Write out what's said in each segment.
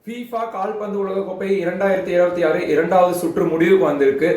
FIFA கால்பந்து உலகக்கோப்பை 2026 இரண்டாவது சுற்று முடிவுக்கு வந்திருக்கு.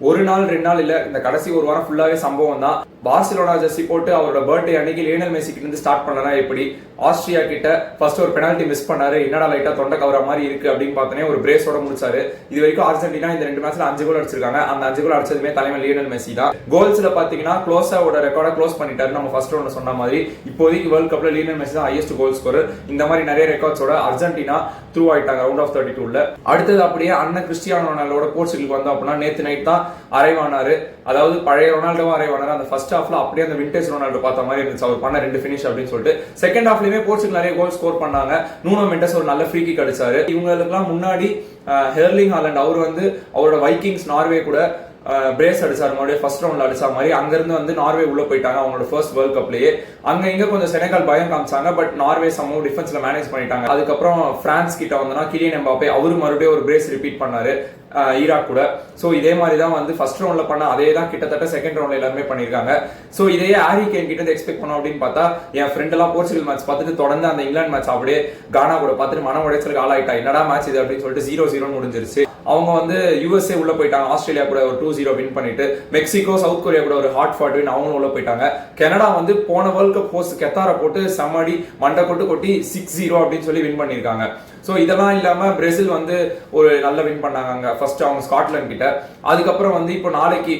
ஒரு நாள் 2 நாள் இல்ல, இந்த கடைசி ஒரு வாரம் ஃபுல்லாவே சம்பவம் தான். பார்சிலோனா ஜெர்சி போட்டு அவரோட பர்த்டே அன்னைக்கு லியோனல் மெஸ்ஸி கிட்ட இருந்து ஸ்டார்ட் பண்ணனா எப்படி ஆஸ்திரியா கிட்ட ஃபர்ஸ்ட் ஒரு பெனால்டி மிஸ் பண்ணாரு. என்னடா லைட்டா தொண்டை கவர மாதிரி இருக்கு அப்படின்னு பார்த்தனே ஒரு பிரேஸோட முடிச்சாரு. இது வரைக்கும் அர்ஜென்டினா இந்த 2 மேட்ச்ல 5 கோல் அடிச்சிருக்காங்க. அந்த 5 கோல் அடிச்சதுமே தலைமை லியோனல் மெஸ்ஸி தான். கோல்ஸ்ல பாத்தீங்கன்னா க்ளோஸாவோட ரெக்கார்டை க்ளோஸ் பண்ணிட்டாரு. நம்ம ஃபர்ஸ்ட் ரவுண்ட்ல சொன்ன மாதிரி இப்போதைக்கு வேர்ல்ட் கப்ல லியோனல் மெஸ்ஸி தான் ஹையஸ்ட் கோல் ஸ்கோரர். இந்த மாதிரி நிறைய ரெக்கார்ட்ஸோட அர்ஜென்டினா த்ரூ ஆயிட்டாங்க ரவுண்ட் ஆஃப் 32ல. அடுத்தது அப்படியே அண்ணன் கிறிஸ்டியானோ ரொனால்டோட போர்ச்சுகலுக்கு வந்தோம் அப்படின்னா நேத்து நைட் தான் அரைவானாரு. அதாவது பழைய ரொனால்டோவா அரைவானாரு. அந்த ஃபர்ஸ்ட் ஹாஃப்ல அப்படியே அந்த விண்டேஜ் ரொனால்டோ பார்த்த மாதிரி இருந்துச்சு அவர் பண்ண 2 ஃபினிஷ் அப்படின்னு சொல்லிட்டு. செகண்ட் ஹாஃப்லயுமே போர்ச்சுகல் நிறைய கோல் ஸ்கோர் பண்ணாங்க. நூனோ மெண்டஸ் ஒரு நல்ல ஃப்ரீ கிக் அடிச்சாரு. இவங்களுக்குலாம் முன்னாடி ஹெர்லிங் ஹாலண்ட் அவர் வந்து அவரோட வைக்கிங்ஸ் நார்வே கூட பிரேஸ் அடிச்சாரு. மறுபடியும் ஃபர்ஸ்ட் ரவுண்ட்ல அடிச்ச மாதிரி அங்கிருந்து வந்து நார்வே உள்ள போயிட்டாங்க அவங்களோட ஃபர்ஸ்ட் வேர்ல்ட் கப்லயே. அங்க இங்க கொஞ்சம் செனகல் பயம் காமிச்சாங்க. பட் நார்வே சமூக டிஃபென்ஸ்ல மேனேஜ் பண்ணிட்டாங்க. அதுக்கப்புறம் பிரான்ஸ் கிட்ட வந்தனா கிலியன் எம்பாப்பே அவரு மறுபடியும் ஒரு பிரேஸ் ரிப்பீட் பண்ணாரு ஈராக் கூட. சோ இதே மாதிரி தான் வந்து ஃபர்ஸ்ட் ரவுண்ட்ல பண்ண அதே தான் கிட்டத்தட்ட செகண்ட் ரவுண்ட்ல எல்லாருமே பண்ணிருக்காங்க. சோ இதையே ஹாரி கேன் கிட்ட எக்ஸ்பெக்ட் பண்ணோம் அப்படின்னு பார்த்தா என் ஃப்ரெண்ட் எல்லாம் போர்ச்சுகல் மேட்ச் பார்த்துட்டு தொடர்ந்து அந்த இங்கிலாந்து மேட்ச் அப்படியே கானா கூட பார்த்துட்டு மன உடைச்சலுக்கு ஆளாயிட்டா. என்னடா மேட்ச் இது அப்படின்னு சொல்லிட்டு 0-0 முடிஞ்சிருச்சு. அவங்க வந்து யூஎஸ்ஏ உள்ள போயிட்டாங்க. ஆஸ்திரேலியா கூட ஒரு 2-0 வின் பண்ணிட்டு மெக்சிகோ சவுத் கொரியா கூட ஒரு ஹாட் ஃபாட் வின் அவங்களும் உள்ள போயிட்டாங்க. கனடா வந்து போன வேர்ல்ட் கப் போஸ்ட் கெத்தார போட்டு சமாடி மண்டை கொட்டி 6-0 அப்படின்னு சொல்லி வின் பண்ணிருக்காங்க. சோ இதெல்லாம் இல்லாம பிரேசில் வந்து ஒரு நல்ல வின் பண்ணாங்க ஃபர்ஸ்ட் அவங்க ஸ்காட்லாந்து கிட்ட. அதுக்கப்புறம் வந்து இப்போ நாளைக்கு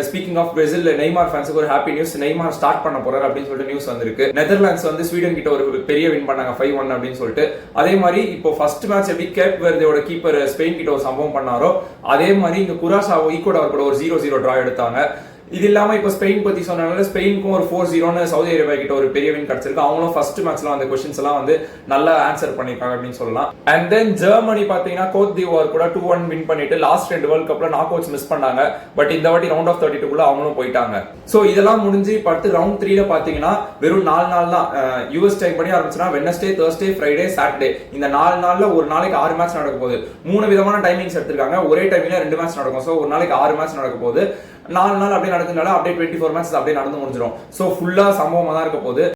ஸ்பீக்கிங் ஆஃப் பிரேசில் நெய்மார் ஃபேன்ஸுக்கு ஒரு ஹாப்பி நியூஸ். நெய்மார் ஸ்டார்ட் பண்ண போறாரு அப்படின்னு சொல்லிட்டு நியூஸ் வந்திருக்கு. நெதர்லாண்ட்ஸ் வந்து ஸ்வீடன் கிட்ட ஒரு பெரிய வின் பண்ணாங்க 5-1 அப்படின்னு சொல்லிட்டு. அதே மாதிரி இப்போ ஃபர்ஸ்ட் மேட்ச் எப்படி கேப் வெர்தேவோட கீப்பர் ஸ்பெயின் கிட்ட ஒரு சம்பவம் பண்ணாரோ அதே மாதிரி இங்க குராசாவோ ஈக்குவடார் கூட ஒரு 0-0 டிரா எடுத்தாங்க. இது இல்லாம இப்ப ஸ்பெயின் பத்தி சொன்னால ஸ்பெயினுக்கும் ஒரு 4-0 சவுதி அரேபியா கிட்ட ஒரு பெரிய வின் கிடைச்சிருக்கு. அவங்களும் ஃபர்ஸ்ட் மேட்ச்ல அந்த क्वेश्चंस எல்லாம் வந்து நல்லா ஆன்சர் பண்ணிருக்காங்க அப்படின்னு சொல்லலாம். அண்ட் தென் ஜெர்மனி பாத்தீங்கன்னா கோட் திவார் கூட 2-1 வின் பண்ணிட்டு லாஸ்ட் 2 வேர்ல்ட் கப்ல நாக் அவுட்ஸ் மிஸ் பண்ணாங்க. பட் இந்த வாட்டி ரவுண்ட் ஆஃப் 32 குள்ள அவங்களும் போயிட்டாங்க. சோ இதெல்லாம் முடிஞ்சு படுத்து ரவுண்ட் 3ல பாத்தீங்கன்னா வெறும் 4 நாள் தான். யூஎஸ் டைம் பண்ணி ஆரம்பிச்சுனா வெட்னஸ்டே, தர்ஸ்டே, ஃப்ரைடே, சாட்டர்டே இந்த 4 நாள்ல ஒரு நாளைக்கு 6 மேட்ச் நடக்க போகுது. 3 விதமான டைமிங்ஸ் எடுத்திருக்காங்க. ஒரே டைம்ல 2 மேட்ச் நடக்கும். சோ ஒரு நாளைக்கு 6 மேட்ச் நடக்க போகுது. 4 நாள் அப்படியே நடக்குதுனால அப்படியே 24 மேட்சஸ் அப்படியே நடந்து முடிஞ்சிடும். சோ ஃபுல்லா சம்பவமா தான் இருக்க போகுது.